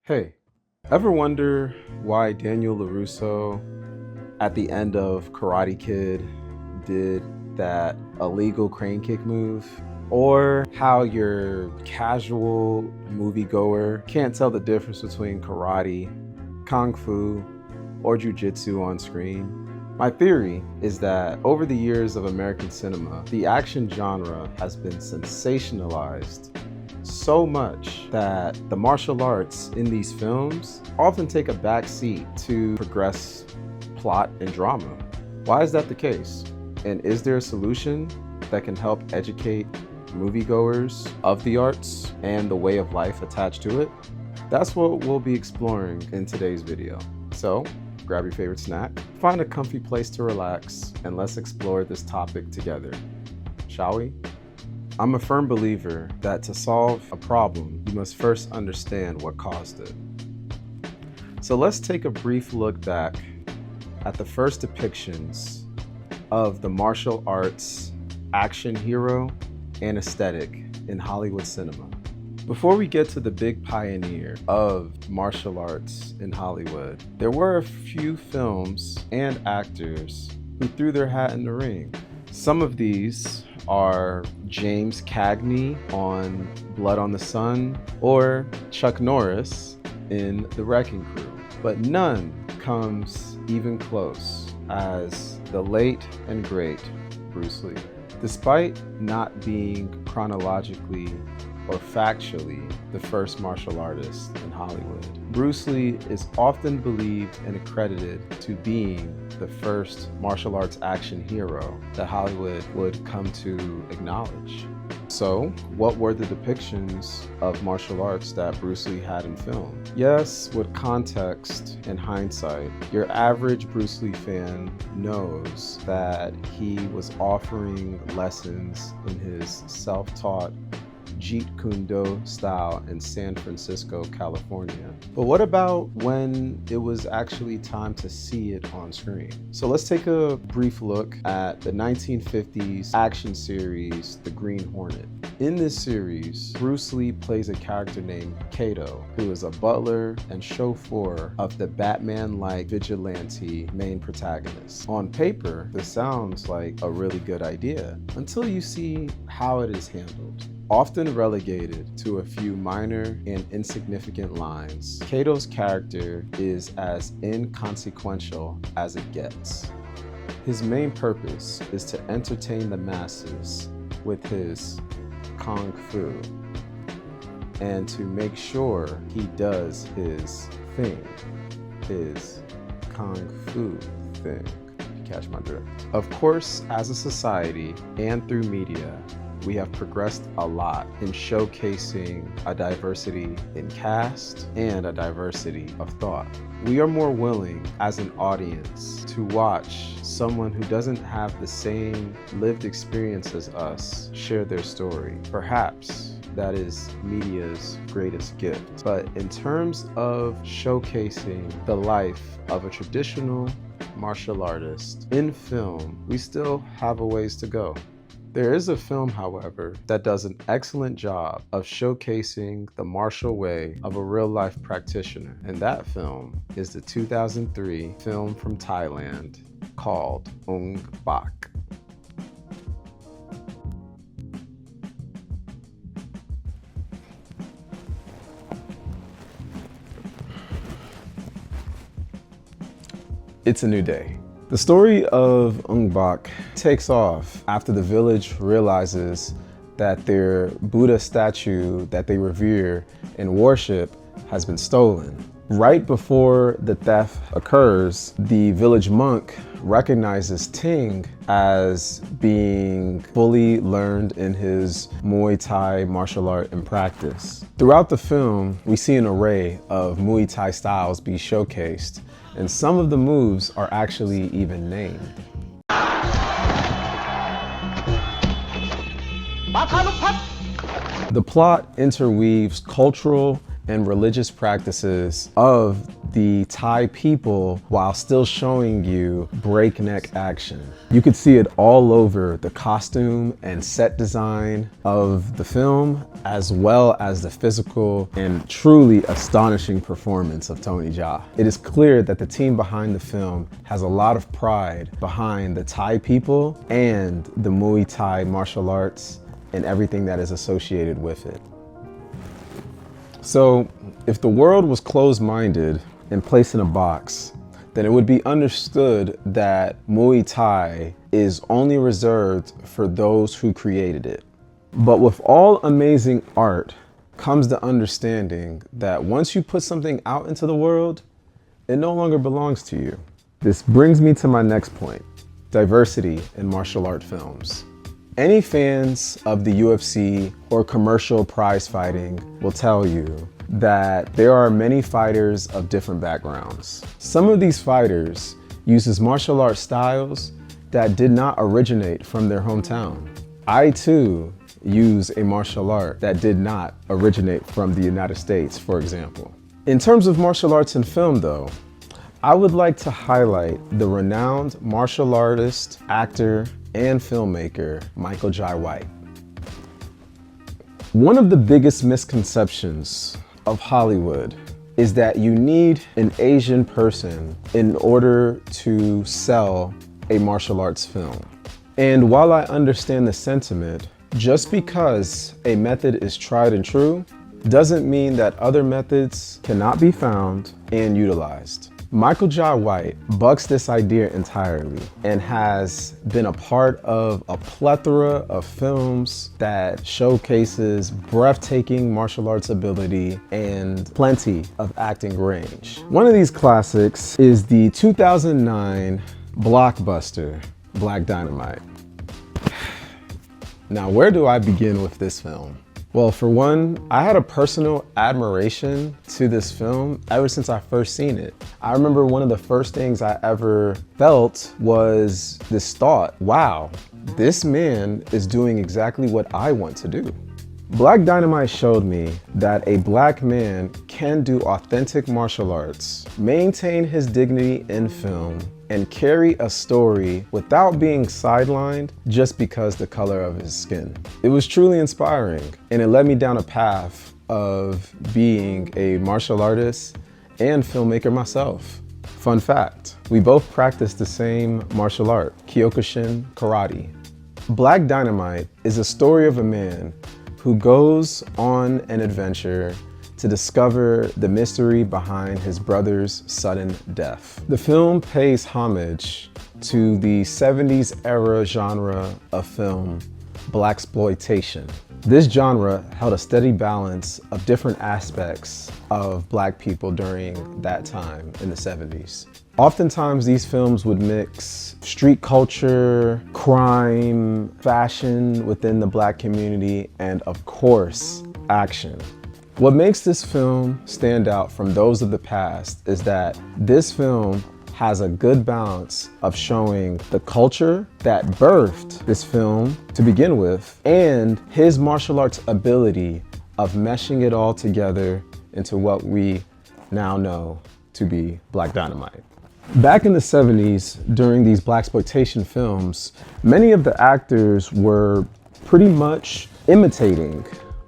Hey, ever wonder why Daniel LaRusso at the end of Karate Kid did that illegal crane kick move? Or how your casual moviegoer can't tell the difference between karate, kung fu, or jujitsu on screen? My theory is that over the years of American cinema, the action genre has been sensationalized so much that the martial arts in these films often take a back seat to progress plot and drama. Why is that the case? And is there a solution that can help educate moviegoers of the arts and the way of life attached to it? That's what we'll be exploring in today's video. So grab your favorite snack, find a comfy place to relax, and let's explore this topic together, shall we? I'm a firm believer that to solve a problem, you must first understand what caused it. So let's take a brief look back at the first depictions of the martial arts action hero and aesthetic in Hollywood cinema. Before we get to the big pioneer of martial arts in Hollywood, there were a few films and actors who threw their hat in the ring. Some of these are James Cagney on Blood on the Sun or Chuck Norris in The Wrecking Crew, but none comes even close as the late and great Bruce Lee. Despite not being chronologically or factually the first martial artist in Hollywood, Bruce Lee is often believed and accredited to being the first martial arts action hero that Hollywood would come to acknowledge. So, what were the depictions of martial arts that Bruce Lee had in film? Yes, with context and hindsight, your average Bruce Lee fan knows that he was offering lessons in his self-taught Jeet Kune Do style in San Francisco, California. But what about when it was actually time to see it on screen? So let's take a brief look at the 1950s action series, The Green Hornet. In this series, Bruce Lee plays a character named Kato, who is a butler and chauffeur of the Batman-like vigilante main protagonist. On paper, this sounds like a really good idea until you see how it is handled. Often relegated to a few minor and insignificant lines, Kato's character is as inconsequential as it gets. His main purpose is to entertain the masses with his kung fu and to make sure he does his thing, his kung fu thing. You catch my drift. Of course, as a society and through media, we have progressed a lot in showcasing a diversity in cast and a diversity of thought. We are more willing as an audience to watch someone who doesn't have the same lived experience as us share their story. Perhaps that is media's greatest gift. But in terms of showcasing the life of a traditional martial artist in film, we still have a ways to go. There is a film, however, that does an excellent job of showcasing the martial way of a real-life practitioner, and that film is the 2003 film from Thailand called Ong Bak. It's a new day. The story of Ong Bak takes off after the village realizes that their Buddha statue that they revere and worship has been stolen. Right before the theft occurs, the village monk recognizes Ting as being fully learned in his Muay Thai martial art and practice. Throughout the film, we see an array of Muay Thai styles be showcased, and some of the moves are actually even named. The plot interweaves cultural and religious practices of the Thai people while still showing you breakneck action. You could see it all over the costume and set design of the film, as well as the physical and truly astonishing performance of Tony Jaa. It is clear that the team behind the film has a lot of pride behind the Thai people and the Muay Thai martial arts and everything that is associated with it. So, if the world was closed-minded and placed in a box, then it would be understood that Muay Thai is only reserved for those who created it. But with all amazing art comes the understanding that once you put something out into the world, it no longer belongs to you. This brings me to my next point: diversity in martial art films. Any fans of the UFC or commercial prize fighting will tell you that there are many fighters of different backgrounds. Some of these fighters uses martial art styles that did not originate from their hometown. I too use a martial art that did not originate from the United States, for example. In terms of martial arts in film though, I would like to highlight the renowned martial artist, actor, and filmmaker, Michael Jai White. One of the biggest misconceptions of Hollywood is that you need an Asian person in order to sell a martial arts film. And while I understand the sentiment, just because a method is tried and true doesn't mean that other methods cannot be found and utilized. Michael Jai White bucks this idea entirely and has been a part of a plethora of films that showcases breathtaking martial arts ability and plenty of acting range. One of these classics is the 2009 blockbuster, Black Dynamite. Now, where do I begin with this film? Well, for one, I had a personal admiration to this film ever since I first seen it. I remember one of the first things I ever felt was this thought: wow, this man is doing exactly what I want to do. Black Dynamite showed me that a black man can do authentic martial arts, maintain his dignity in film, and carry a story without being sidelined just because the color of his skin. It was truly inspiring, and it led me down a path of being a martial artist and filmmaker myself. Fun fact, we both practice the same martial art, Kyokushin karate. Black Dynamite is a story of a man who goes on an adventure to discover the mystery behind his brother's sudden death. The film pays homage to the 70s era genre of film, blaxploitation. This genre held a steady balance of different aspects of black people during that time in the 70s. Oftentimes these films would mix street culture, crime, fashion within the black community, and of course, action. What makes this film stand out from those of the past is that this film has a good balance of showing the culture that birthed this film to begin with, and his martial arts ability of meshing it all together into what we now know to be Black Dynamite. Back in the 70s, during these blaxploitation films, many of the actors were pretty much imitating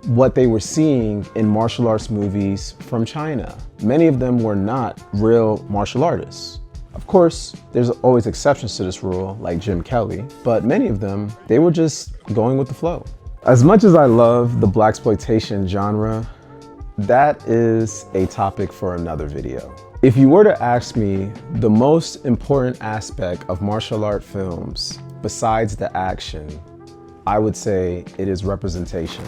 what they were seeing in martial arts movies from China. Many of them were not real martial artists. Of course, there's always exceptions to this rule, like Jim Kelly, but many of them, they were just going with the flow. As much as I love the blaxploitation genre, that is a topic for another video. If you were to ask me the most important aspect of martial art films, besides the action, I would say it is representation.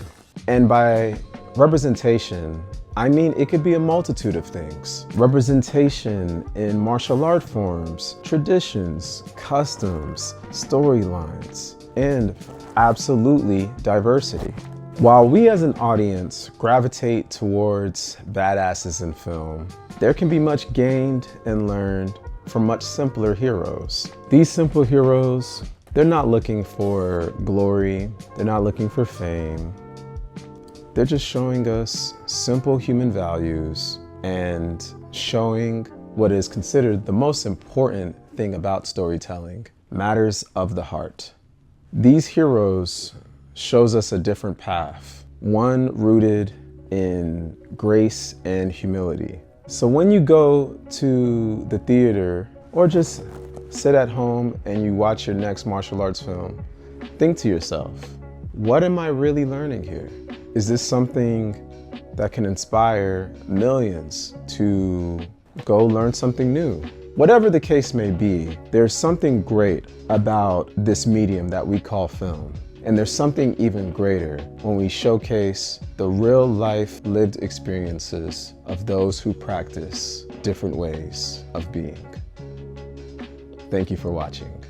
And by representation, I mean it could be a multitude of things. Representation in martial art forms, traditions, customs, storylines, and absolutely diversity. While we as an audience gravitate towards badasses in film, there can be much gained and learned from much simpler heroes. These simple heroes, they're not looking for glory, they're not looking for fame. They're just showing us simple human values and showing what is considered the most important thing about storytelling, matters of the heart. These heroes shows us a different path, one rooted in grace and humility. So when you go to the theater or just sit at home and you watch your next martial arts film, think to yourself, what am I really learning here? Is this something that can inspire millions to go learn something new? Whatever the case may be, there's something great about this medium that we call film. And there's something even greater when we showcase the real life lived experiences of those who practice different ways of being. Thank you for watching.